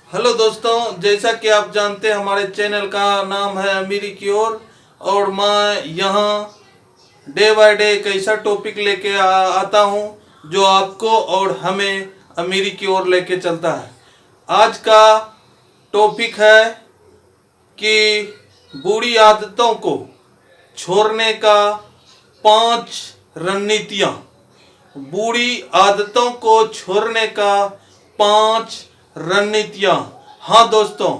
Hello दोस्तों, जैसा कि आप जानते हैं हमारे चैनल का नाम है अमीरी की ओर। और मैं यहाँ डे बाय डे एक ऐसा टॉपिक लेके आता हूँ जो आपको और हमें अमीरी की ओर लेके चलता है। आज का टॉपिक है कि बुरी आदतों को छोड़ने का 5 रणनीतियाँ। बुरी आदतों को छोड़ने का 5 रणनीतियाँ। हाँ दोस्तों,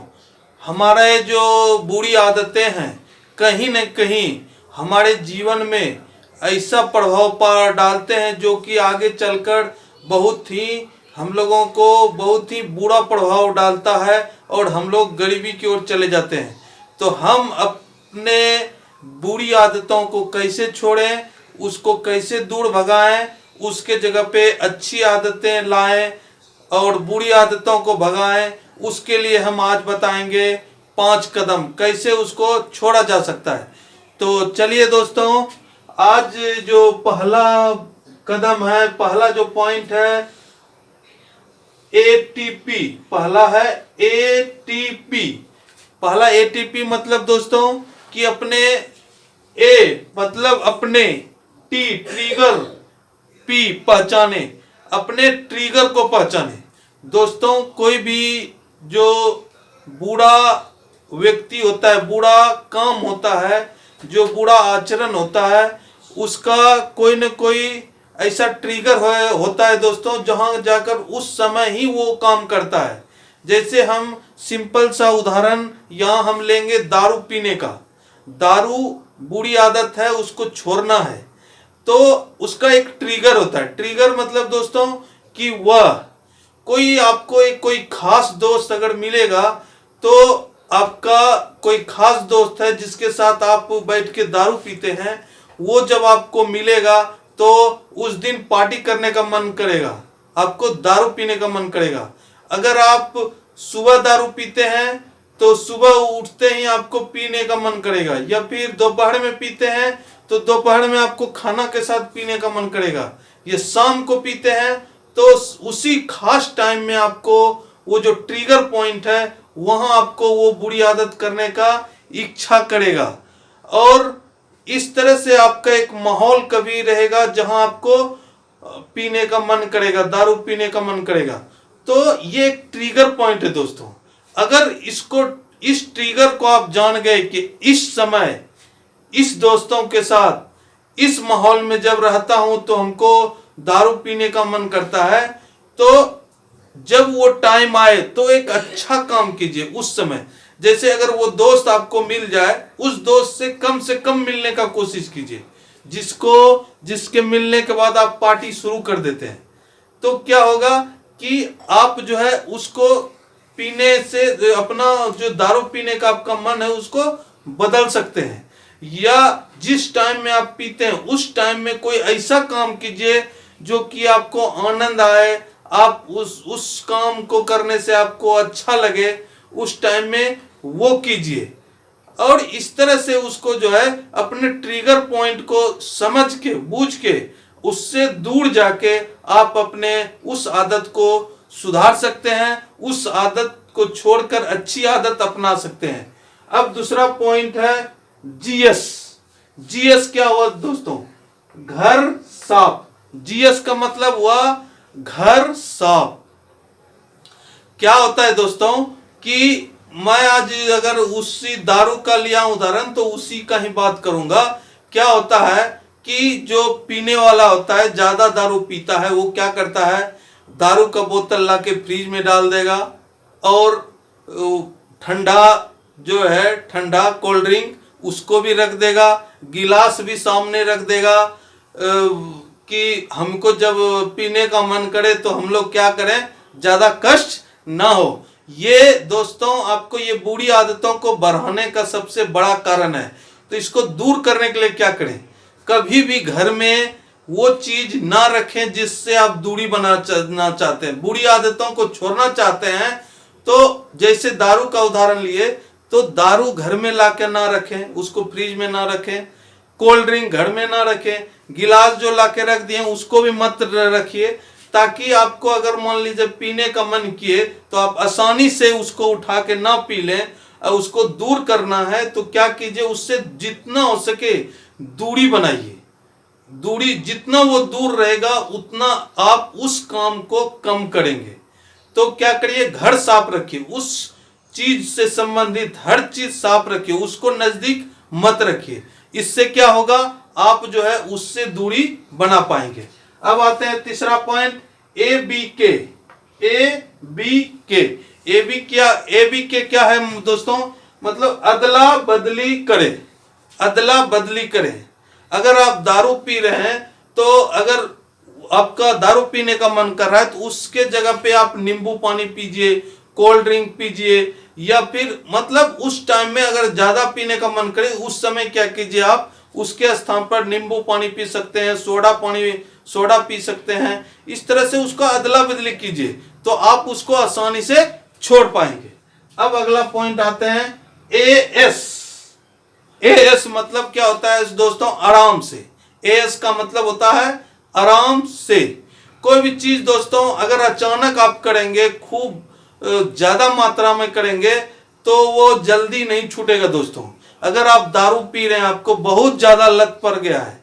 हमारे जो बुरी आदतें हैं कहीं न कहीं हमारे जीवन में ऐसा प्रभाव डालते हैं जो कि आगे चलकर बहुत ही हम लोगों को बहुत ही बुरा प्रभाव डालता है और हम लोग गरीबी की ओर चले जाते हैं। तो हम अपने बुरी आदतों को कैसे छोड़ें, उसको कैसे दूर भगाएं, उसके जगह पे अच्छी आदतें लाएं और बुरी आदतों को भगाएं, उसके लिए हम आज बताएंगे 5 कदम कैसे उसको छोड़ा जा सकता है। तो चलिए दोस्तों, आज जो पहला कदम है, पहला जो पॉइंट है एटीपी। पहला है एटीपी। पहला एटीपी मतलब दोस्तों कि अपने ए मतलब अपने, टी ट्रिगर, पी पहचाने, अपने ट्रिगर को पहचाने। दोस्तों, कोई भी जो बुरा व्यक्ति होता है, बुरा काम होता है, जो बुरा आचरण होता है, उसका कोई न कोई ऐसा ट्रिगर होता है दोस्तों, जहां जाकर उस समय ही वो काम करता है। जैसे हम सिंपल सा उदाहरण यहाँ हम लेंगे दारू पीने का। दारू बुरी आदत है, उसको छोड़ना है तो उसका एक ट्रिगर होता है। ट्रिगर मतलब दोस्तों कि वह कोई आपको एक कोई खास दोस्त अगर मिलेगा, तो आपका कोई खास दोस्त है जिसके साथ आप बैठ के दारू पीते हैं, वो जब आपको मिलेगा तो उस दिन पार्टी करने का मन करेगा, आपको दारू पीने का मन करेगा। अगर आप सुबह दारू पीते हैं तो सुबह उठते ही आपको पीने का मन करेगा, या फिर दोपहर में पीते हैं तो दोपहर में आपको खाना के साथ पीने का मन करेगा, ये शाम को पीते हैं तो उसी खास टाइम में आपको वो जो ट्रिगर पॉइंट है वहां आपको वो बुरी आदत करने का इच्छा करेगा। और इस तरह से आपका एक माहौल कभी रहेगा जहां आपको पीने का मन करेगा, दारू पीने का मन करेगा। तो ये एक ट्रिगर पॉइंट है दोस्तों। अगर इस ट्रिगर को आप जान गए कि इस समय इस दोस्तों के साथ इस माहौल में जब रहता हूं तो हमको दारू पीने का मन करता है, तो जब वो टाइम आए तो एक अच्छा काम कीजिए उस समय। जैसे अगर वो दोस्त आपको मिल जाए, उस दोस्त से कम मिलने का कोशिश कीजिए, जिसके मिलने के बाद आप पार्टी शुरू कर देते हैं। तो क्या होगा कि आप जो है उसको पीने से अपना जो दारू पीने का आपका मन है उसको बदल सकते हैं, या जिस टाइम में आप पीते हैं उस टाइम में कोई ऐसा काम कीजिए जो कि आपको आनंद आए, आप उस काम को करने से आपको अच्छा लगे, उस टाइम में वो कीजिए। और इस तरह से उसको जो है अपने ट्रिगर पॉइंट को समझ के बूझ के उससे दूर जाके आप अपने उस आदत को सुधार सकते हैं, उस आदत को छोड़कर अच्छी आदत अपना सकते हैं। अब दूसरा पॉइंट है जीएस। जीएस क्या हुआ दोस्तों? घर साफ। जीएस का मतलब हुआ घर साफ। क्या होता है दोस्तों कि मैं आज अगर उसी दारू का लिया उदाहरण तो उसी का ही बात करूंगा। क्या होता है कि जो पीने वाला होता है, ज्यादा दारू पीता है, वो क्या करता है, दारू का बोतल लाके फ्रिज में डाल देगा और ठंडा जो है, ठंडा कोल्ड ड्रिंक उसको भी रख देगा, गिलास भी सामने रख देगा कि हमको जब पीने का मन करे तो हम लोग क्या करें, ज्यादा कष्ट ना हो। ये दोस्तों आपको ये बुरी आदतों को बढ़ाने का सबसे बड़ा कारण है। तो इसको दूर करने के लिए क्या करें, कभी भी घर में वो चीज ना रखें जिससे आप दूरी बनाना चाहते हैं, बुरी आदतों को छोड़ना चाहते हैं। तो जैसे दारू का उदाहरण लिए तो दारू घर में लाके ना रखें, उसको फ्रिज में ना रखें, कोल्ड ड्रिंक घर में ना रखें, गिलास जो लाके रख दिए उसको भी मत रखिए, ताकि आपको अगर मान लीजिए पीने का मन किए तो आप आसानी से उसको उठा के ना पी लें, उसको दूर करना है तो क्या कीजिए, उससे जितना हो सके दूरी बनाइए। दूरी जितना वो दूर रहेगा उतना आप उस काम को कम करेंगे। तो क्या करिए, घर साफ रखिए, उस चीज से संबंधित हर चीज साफ रखिए, उसको नजदीक मत रखिए। इससे क्या होगा, आप जो है उससे दूरी बना पाएंगे। अब आते हैं तीसरा पॉइंट, ABK। ABK क्या है दोस्तों, मतलब अदला बदली करे। अदला बदली करें। अगर आप दारू पी रहे हैं तो अगर आपका दारू पीने का मन कर रहा है तो उसके जगह पे आप नींबू पानी पीजिए, कोल्ड ड्रिंक पीजिए, या फिर मतलब उस टाइम में अगर ज्यादा पीने का मन करे उस समय क्या कीजिए, आप उसके स्थान पर नींबू पानी पी सकते हैं, सोडा पी सकते हैं। इस तरह से उसका अदला बदली कीजिए तो आप उसको आसानी से छोड़ पाएंगे। अब अगला पॉइंट आते हैं, AS मतलब क्या होता है दोस्तों, आराम से। AS का मतलब होता है आराम से। कोई भी चीज दोस्तों अगर अचानक आप करेंगे, खूब ज्यादा मात्रा में करेंगे तो वो जल्दी नहीं छूटेगा दोस्तों। अगर आप दारू पी रहे हैं, आपको बहुत ज्यादा लत पड़ गया है,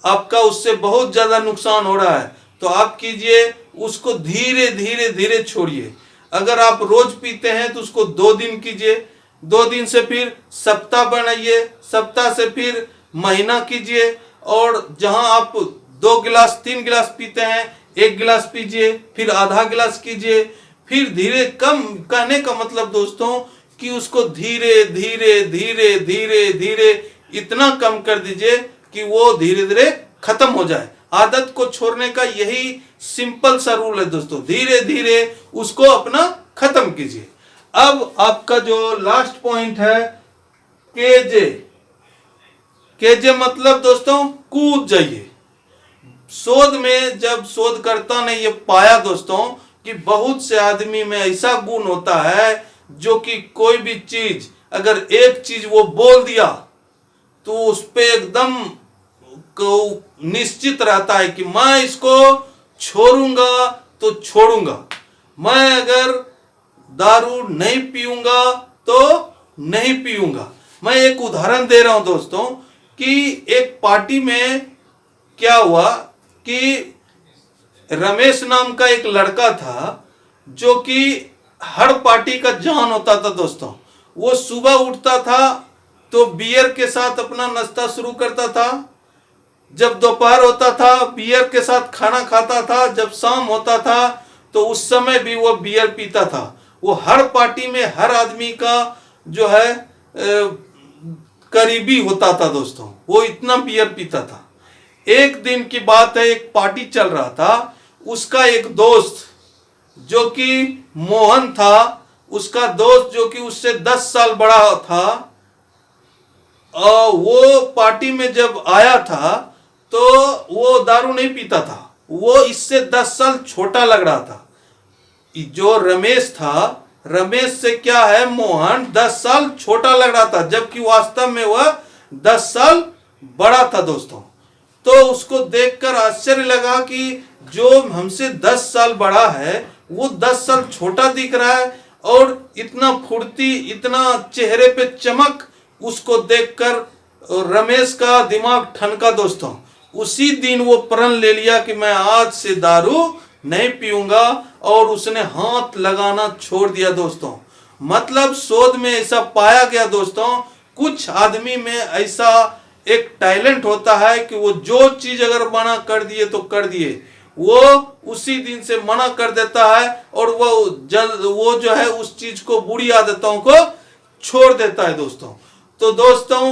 आपका उससे बहुत ज्यादा नुकसान हो रहा है, तो आप कीजिए उसको धीरे धीरे धीरे छोड़िए। अगर आप रोज पीते हैं तो उसको 2 दिन कीजिए, 2 दिन से फिर सप्ताह बनाइए, सप्ताह से फिर महीना कीजिए, और जहां आप 2 गिलास 3 गिलास पीते हैं 1 गिलास पीजिए, फिर आधा गिलास कीजिए, फिर धीरे कम। कहने का मतलब दोस्तों कि उसको धीरे धीरे धीरे धीरे धीरे इतना कम कर दीजिए कि वो धीरे धीरे खत्म हो जाए। आदत को छोड़ने का यही सिंपल सा रूल है दोस्तों, धीरे धीरे उसको अपना खत्म कीजिए। अब आपका जो लास्ट पॉइंट है, केजे मतलब दोस्तों कूद जाइए। शोध में जब शोधकर्ता ने ये पाया दोस्तों कि बहुत से आदमी में ऐसा गुण होता है जो कि कोई भी चीज, अगर एक चीज वो बोल दिया तो उस पे एकदम निश्चित रहता है कि मैं इसको छोड़ूंगा तो छोड़ूंगा, मैं अगर दारू नहीं पीऊंगा तो नहीं पीऊंगा। मैं एक उदाहरण दे रहा हूं दोस्तों कि एक पार्टी में क्या हुआ कि रमेश नाम का एक लड़का था जो कि हर पार्टी का जान होता था दोस्तों। वो सुबह उठता था तो बियर के साथ अपना नाश्ता शुरू करता था, जब दोपहर होता था बियर के साथ खाना खाता था, जब शाम होता था तो उस समय भी वो बियर पीता था। वो हर पार्टी में हर आदमी का जो है करीबी होता था दोस्तों, वो इतना बियर पीता था। एक दिन की बात है, एक पार्टी चल रहा था, उसका एक दोस्त जो कि मोहन था, उसका दोस्त जो कि उससे 10 साल बड़ा था, वो पार्टी में जब आया था तो वो दारू नहीं पीता था, वो इससे 10 साल छोटा लग रहा था। जो रमेश था, रमेश से क्या है, मोहन 10 साल छोटा लग रहा था, जबकि वास्तव में वह 10 साल बड़ा था दोस्तों। तो उसको देखकर आश्चर्य लगा कि जो हमसे 10 साल बड़ा है वो 10 साल छोटा दिख रहा है, और इतना फुर्ती, इतना चेहरे पे चमक। उसको देखकर रमेश का दिमाग ठनका दोस्तों। उसी दिन वो प्रण ले लिया कि मैं आज से दारू नहीं पीऊंगा, और उसने हाथ लगाना छोड़ दिया दोस्तों। मतलब शोध में ऐसा पाया गया दोस्तों, कुछ आदमी में ऐसा एक टैलेंट होता है कि वो जो चीज अगर मना कर दिए तो कर दिए, वो उसी दिन से मना कर देता है, और वो जो है उस चीज को, बुरी आदतों को छोड़ देता है दोस्तों। तो दोस्तों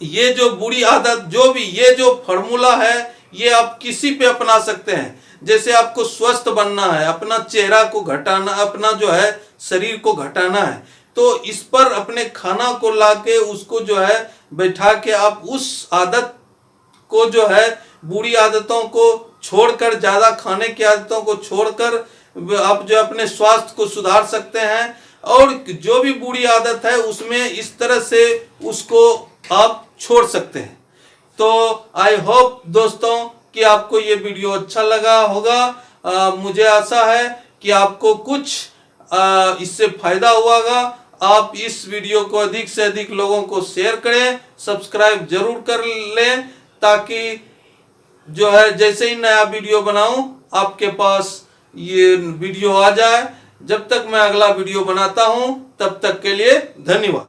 ये जो बुरी आदत, जो भी ये जो फॉर्मूला है, ये आप किसी पे अपना सकते हैं। जैसे आपको स्वस्थ बनना है, अपना चेहरा को घटाना, अपना जो है शरीर को घटाना है, तो इस पर अपने खाना को लाके उसको जो है बैठा के आप उस आदत को जो है, बुरी आदतों को छोड़कर, ज्यादा खाने की आदतों को छोड़कर आप जो अपने स्वास्थ्य को सुधार सकते हैं। और जो भी बुरी आदत है उसमें इस तरह से उसको आप छोड़ सकते हैं। तो आई होप दोस्तों कि आपको ये वीडियो अच्छा लगा होगा। मुझे आशा है कि आपको कुछ इससे फायदा हुआ होगा। आप इस वीडियो को अधिक से अधिक लोगों को शेयर करें, सब्सक्राइब जरूर कर लें, ताकि जो है जैसे ही नया वीडियो बनाऊं आपके पास ये वीडियो आ जाए। जब तक मैं अगला वीडियो बनाता हूं तब तक के लिए धन्यवाद।